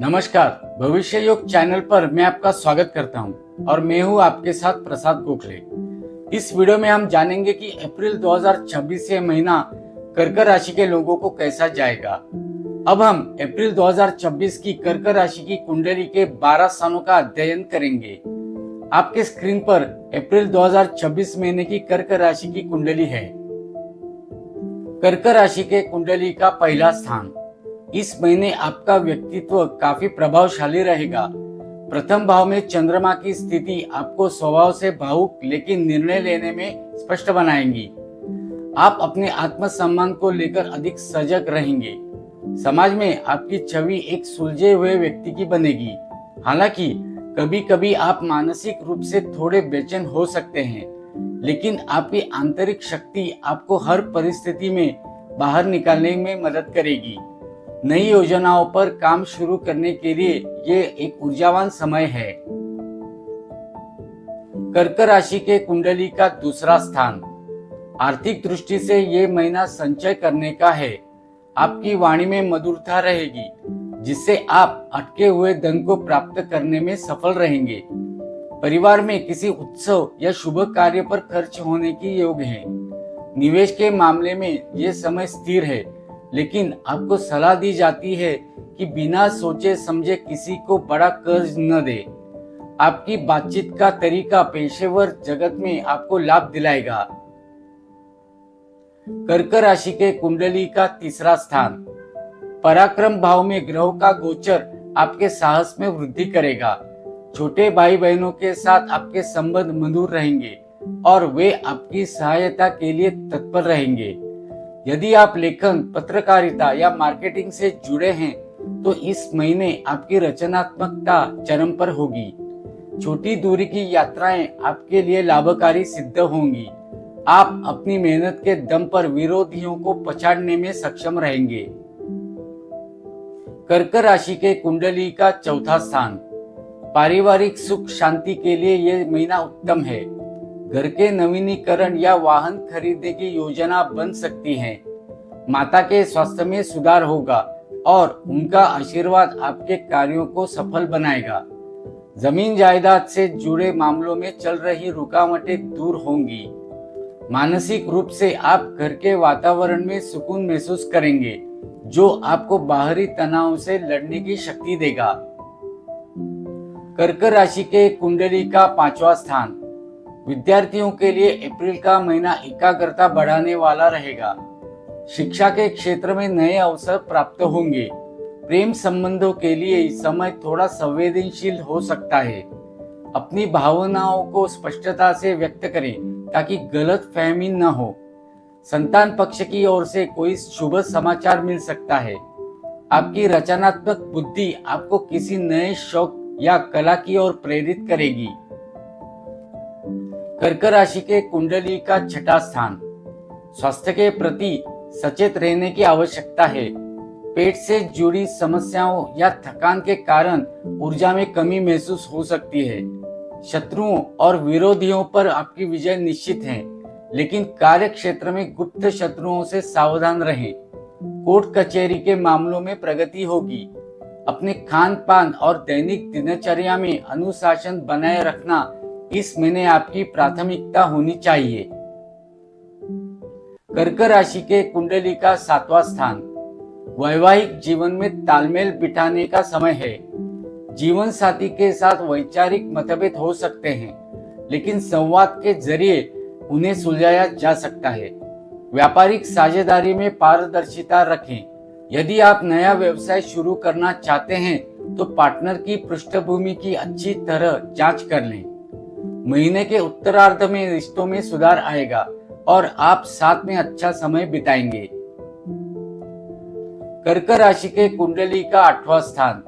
नमस्कार। भविष्य योग चैनल पर मैं आपका स्वागत करता हूं और मैं हूं आपके साथ प्रसाद गोखले। इस वीडियो में हम जानेंगे कि अप्रैल 2026 से महीना कर्क राशि के लोगों को कैसा जाएगा। अब हम अप्रैल 2026 की कर्क राशि की कुंडली के 12 स्थानों का अध्ययन करेंगे। आपके स्क्रीन पर अप्रैल 2026 महीने की कर्क राशि की कुंडली है। कर्क राशि के कुंडली का पहला स्थान। इस महीने आपका व्यक्तित्व काफी प्रभावशाली रहेगा। प्रथम भाव में चंद्रमा की स्थिति आपको स्वभाव से भावुक लेकिन निर्णय लेने में स्पष्ट बनाएंगी। आप अपने आत्मसम्मान को लेकर अधिक सजग रहेंगे। समाज में आपकी छवि एक सुलझे हुए व्यक्ति की बनेगी। हालांकि कभी कभी आप मानसिक रूप से थोड़े बेचैन हो सकते हैं, लेकिन आपकी आंतरिक शक्ति आपको हर परिस्थिति में बाहर निकालने में मदद करेगी। नई योजनाओं पर काम शुरू करने के लिए ये एक ऊर्जावान समय है। कर्क राशि के कुंडली का दूसरा स्थान। आर्थिक दृष्टि से ये महीना संचय करने का है। आपकी वाणी में मधुरता रहेगी, जिससे आप अटके हुए धन को प्राप्त करने में सफल रहेंगे। परिवार में किसी उत्सव या शुभ कार्य पर खर्च होने की योग है। निवेश के मामले में ये समय स्थिर है, लेकिन आपको सलाह दी जाती है कि बिना सोचे समझे किसी को बड़ा कर्ज न दे। आपकी बातचीत का तरीका पेशेवर जगत में आपको लाभ दिलाएगा। कर्क राशि के कुंडली का तीसरा स्थान। पराक्रम भाव में ग्रहों का गोचर आपके साहस में वृद्धि करेगा। छोटे भाई बहनों के साथ आपके संबंध मधुर रहेंगे और वे आपकी सहायता के लिए तत्पर रहेंगे। यदि आप लेखन, पत्रकारिता या मार्केटिंग से जुड़े हैं तो इस महीने आपकी रचनात्मकता चरम पर होगी। छोटी दूरी की यात्राएं आपके लिए लाभकारी सिद्ध होंगी। आप अपनी मेहनत के दम पर विरोधियों को पछाड़ने में सक्षम रहेंगे। कर्क राशि के कुंडली का चौथा स्थान। पारिवारिक सुख शांति के लिए यह महीना उत्तम है। घर के नवीनीकरण या वाहन खरीदने की योजना बन सकती है। माता के स्वास्थ्य में सुधार होगा और उनका आशीर्वाद आपके कार्यों को सफल बनाएगा। जमीन जायदाद से जुड़े मामलों में चल रही रुकावटें दूर होंगी। मानसिक रूप से आप घर के वातावरण में सुकून महसूस करेंगे, जो आपको बाहरी तनाव से लड़ने की शक्ति देगा। कर्क राशि के कुंडली का पांचवा स्थान। विद्यार्थियों के लिए अप्रैल का महीना एकाग्रता बढ़ाने वाला रहेगा। शिक्षा के क्षेत्र में नए अवसर प्राप्त होंगे। प्रेम संबंधों के लिए समय थोड़ा संवेदनशील हो सकता है। अपनी भावनाओं को स्पष्टता से व्यक्त करें ताकि गलत फहमी न हो। संतान पक्ष की ओर से कोई शुभ समाचार मिल सकता है। आपकी रचनात्मक बुद्धि आपको किसी नए शौक या कला की ओर प्रेरित करेगी। कर्क राशि के कुंडली का छठा स्थान। स्वास्थ्य के प्रति सचेत रहने की आवश्यकता है। पेट से जुड़ी समस्याओं या थकान के कारण ऊर्जा में कमी महसूस हो सकती है। शत्रुओं और विरोधियों पर आपकी विजय निश्चित है, लेकिन कार्य क्षेत्र में गुप्त शत्रुओं से सावधान रहें। कोर्ट कचहरी के मामलों में प्रगति होगी। अपने खान पान और दैनिक दिनचर्या में अनुशासन बनाए रखना इस महीने आपकी प्राथमिकता होनी चाहिए। कर्क राशि के कुंडली का सातवां स्थान। वैवाहिक जीवन में तालमेल बिठाने का समय है। जीवन साथी के साथ वैचारिक मतभेद हो सकते हैं, लेकिन संवाद के जरिए उन्हें सुलझाया जा सकता है। व्यापारिक साझेदारी में पारदर्शिता रखें। यदि आप नया व्यवसाय शुरू करना चाहते हैं तो पार्टनर की पृष्ठभूमि की अच्छी तरह जांच कर लें। महीने के उत्तरार्ध में रिश्तों में सुधार आएगा और आप साथ में अच्छा समय बिताएंगे। कर्क राशि के कुंडली का आठवां स्थान।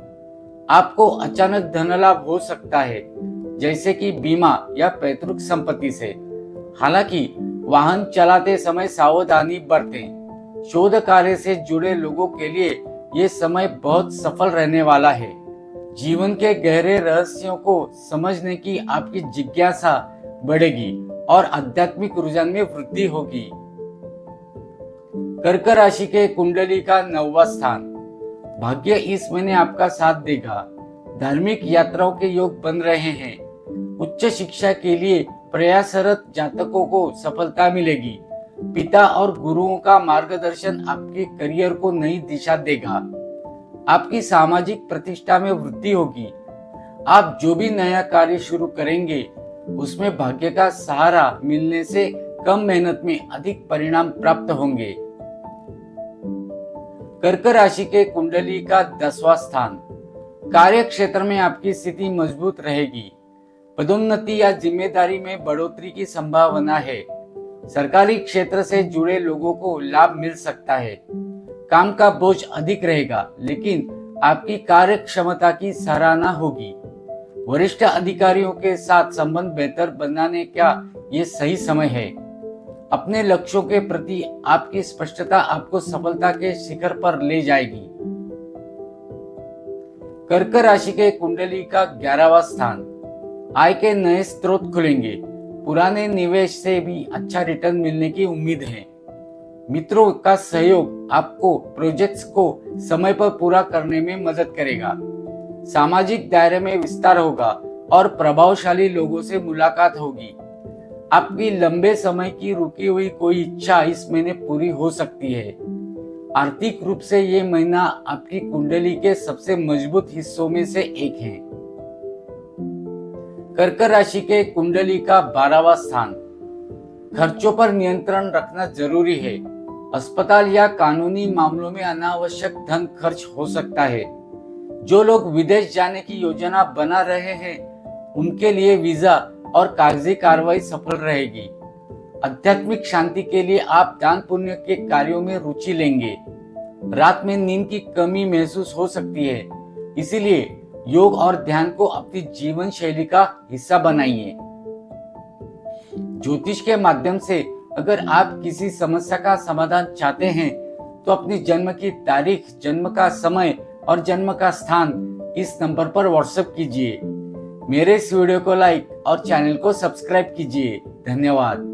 आपको अचानक धन लाभ हो सकता है, जैसे कि बीमा या पैतृक संपत्ति से। हालांकि वाहन चलाते समय सावधानी बरतें। शोध कार्य से जुड़े लोगों के लिए ये समय बहुत सफल रहने वाला है। जीवन के गहरे रहस्यों को समझने की आपकी जिज्ञासा बढ़ेगी और आध्यात्मिक रुझान में वृद्धि होगी। कर्क राशि के कुंडली का 9वां स्थान। भाग्य इस महीने आपका साथ देगा। धार्मिक यात्राओं के योग बन रहे हैं। उच्च शिक्षा के लिए प्रयासरत जातकों को सफलता मिलेगी। पिता और गुरुओं का मार्गदर्शन आपके करियर को नई दिशा देगा। आपकी सामाजिक प्रतिष्ठा में वृद्धि होगी। आप जो भी नया कार्य शुरू करेंगे उसमें भाग्य का सहारा मिलने से कम मेहनत में अधिक परिणाम प्राप्त होंगे। कर्क राशि के कुंडली का 10वां स्थान। कार्य क्षेत्र में आपकी स्थिति मजबूत रहेगी। पदोन्नति या जिम्मेदारी में बढ़ोतरी की संभावना है। सरकारी क्षेत्र से जुड़े लोगों को लाभ मिल सकता है। काम का बोझ अधिक रहेगा, लेकिन आपकी कार्य क्षमता की सराहना होगी। वरिष्ठ अधिकारियों के साथ संबंध बेहतर बनाने का ये सही समय है। अपने लक्ष्यों के प्रति आपकी स्पष्टता आपको सफलता के शिखर पर ले जाएगी। कर्क राशि के कुंडली का 11वां स्थान। आय के नए स्रोत खुलेंगे। पुराने निवेश से भी अच्छा रिटर्न मिलने की उम्मीद है। मित्रों का सहयोग आपको प्रोजेक्ट्स को समय पर पूरा करने में मदद करेगा। सामाजिक दायरे में विस्तार होगा और प्रभावशाली लोगों से मुलाकात होगी। आपकी लंबे समय की रुकी हुई कोई इच्छा इस महीने पूरी हो सकती है। आर्थिक रूप से ये महीना आपकी कुंडली के सबसे मजबूत हिस्सों में से एक है। कर्क राशि के कुंडली का 12वां स्थान। खर्चों पर नियंत्रण रखना जरूरी है। अस्पताल या कानूनी मामलों में अनावश्यक धन खर्च हो सकता है। जो लोग विदेश जाने की योजना बना रहे हैं उनके लिए वीजा और कागजी कार्रवाई सफल रहेगी। आध्यात्मिक शांति के लिए आप दान पुण्य के कार्यों में रुचि लेंगे। रात में नींद की कमी महसूस हो सकती है, इसीलिए योग और ध्यान को अपनी जीवन शैली का हिस्सा बनाइए। ज्योतिष के माध्यम से अगर आप किसी समस्या का समाधान चाहते हैं तो अपनी जन्म की तारीख, जन्म का समय और जन्म का स्थान इस नंबर पर व्हाट्सएप कीजिए। मेरे इस वीडियो को लाइक और चैनल को सब्सक्राइब कीजिए। धन्यवाद।